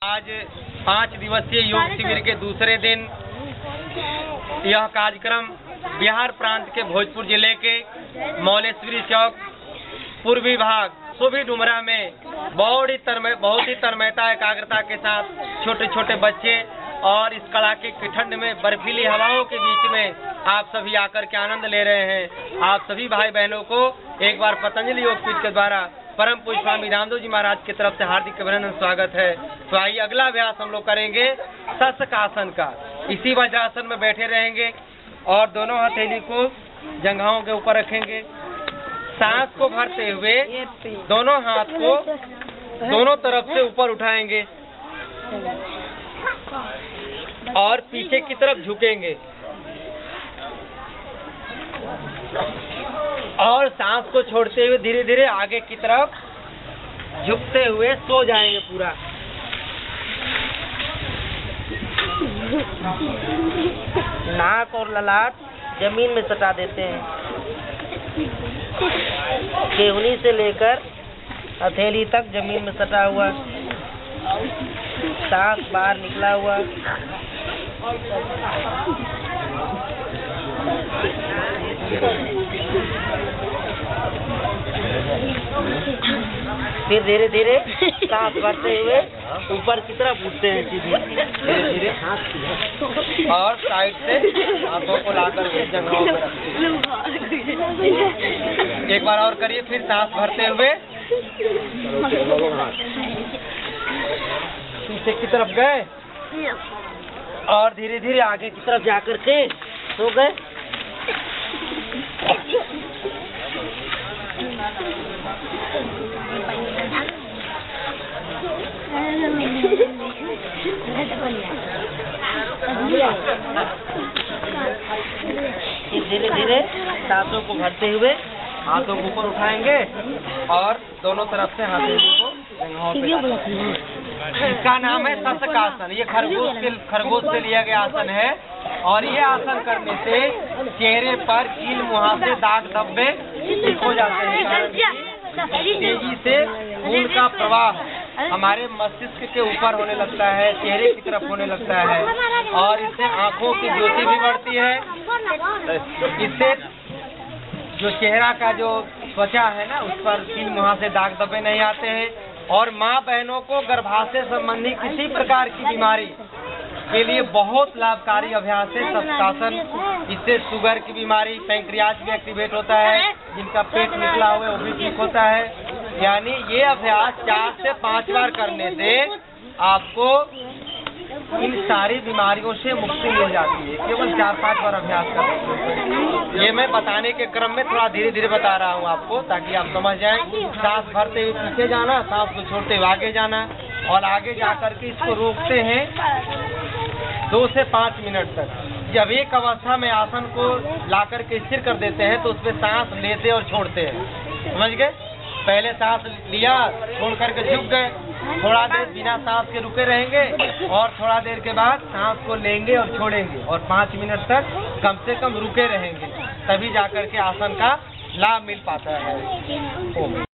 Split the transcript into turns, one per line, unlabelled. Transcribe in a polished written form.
आज 5 दिवसीय योग शिविर के दूसरे दिन यह कार्यक्रम बिहार प्रांत के भोजपुर जिले के मौलेश्वरी चौक पूर्वी भाग सोभी डुमरा में बहुत ही तन्मयता एकाग्रता के साथ छोटे छोटे बच्चे और इस कड़ाके की ठंड में बर्फीली हवाओं के बीच में आप सभी आकर के आनंद ले रहे हैं। आप सभी भाई बहनों को एक बार पतंजलि योगपीठ के द्वारा परम पूज्य स्वामी रामदेव जी महाराज की तरफ से हार्दिक अभिनंदन स्वागत है। तो आइए अगला अभ्यास हम लोग करेंगे शशकासन का। इसी वज्रासन में बैठे रहेंगे और दोनों हथेली को जंघाओं के ऊपर रखेंगे। सांस को भरते हुए दोनों हाथ को दोनों तरफ से ऊपर उठाएंगे और पीछे की तरफ झुकेंगे और सांस को छोड़ते हुए धीरे धीरे आगे की तरफ झुकते हुए सो जाएंगे पूरा। नाक और ललाट जमीन में सटा देते हैं। केहनी से लेकर हथेली तक जमीन में सटा हुआ, सांस बाहर निकला हुआ। फिर धीरे धीरे सांस भरते हुए ऊपर की तरफ उठते हैं सीधे धीरे धीरे और साइड से हाथों को लाकर के जंघाओं पर रखते हैं। एक बार और करिए। फिर सांस भरते हुए पीछे की तरफ गए और धीरे धीरे आगे की तरफ जाकर के सो गए। धीरे धीरे सांसों को भरते हुए हाथों को ऊपर उठाएंगे और दोनों तरफ से हथेली को जंघाओं पे। इसका नाम है शशकासन। ये खरगोश से लिया गया आसन है और ये आसन करने से चेहरे पर कील मुहासे दाग धब्बे ठीक हो जाते हैं। तेजी से खून का प्रवाह हमारे मस्तिष्क के ऊपर होने लगता है, चेहरे की तरफ होने लगता है और इससे आंखों की ज्योति भी बढ़ती है। इससे जो चेहरा का जो त्वचा है ना, उस पर कील मुहासे दाग धब्बे नहीं आते हैं। और माँ बहनों को गर्भाशय संबंधी किसी प्रकार की बीमारी के लिए बहुत लाभकारी अभ्यास है शशकासन। इससे शुगर की बीमारी, पैंक्रियाज भी एक्टिवेट होता है, जिनका पेट निकला हुआ है वो भी ठीक होता है। यानी ये अभ्यास 4 से 5 बार करने से आपको इन सारी बीमारियों से मुक्ति मिल जाती है। केवल 4-5 बार अभ्यास कर। ये मैं बताने के क्रम में थोड़ा धीरे धीरे बता रहा हूँ आपको, ताकि आप समझ जाएं। सांस भरते हुए पीछे जाना, सांस को छोड़ते हुए आगे जाना और आगे जाकर के इसको रोकते हैं 2 से 5 मिनट तक। जब एक अवस्था में आसन को लाकर के स्थिर कर देते हैं तो उसमें सांस लेते और छोड़ते हैं। समझ गए? पहले सांस लिया, छोड़ करके झुक गए, थोड़ा देर बिना सांस के रुके रहेंगे और थोड़ा देर के बाद सांस को लेंगे और छोड़ेंगे और 5 मिनट तक कम से कम रुके रहेंगे, तभी जाकर के आसन का लाभ मिल पाता है।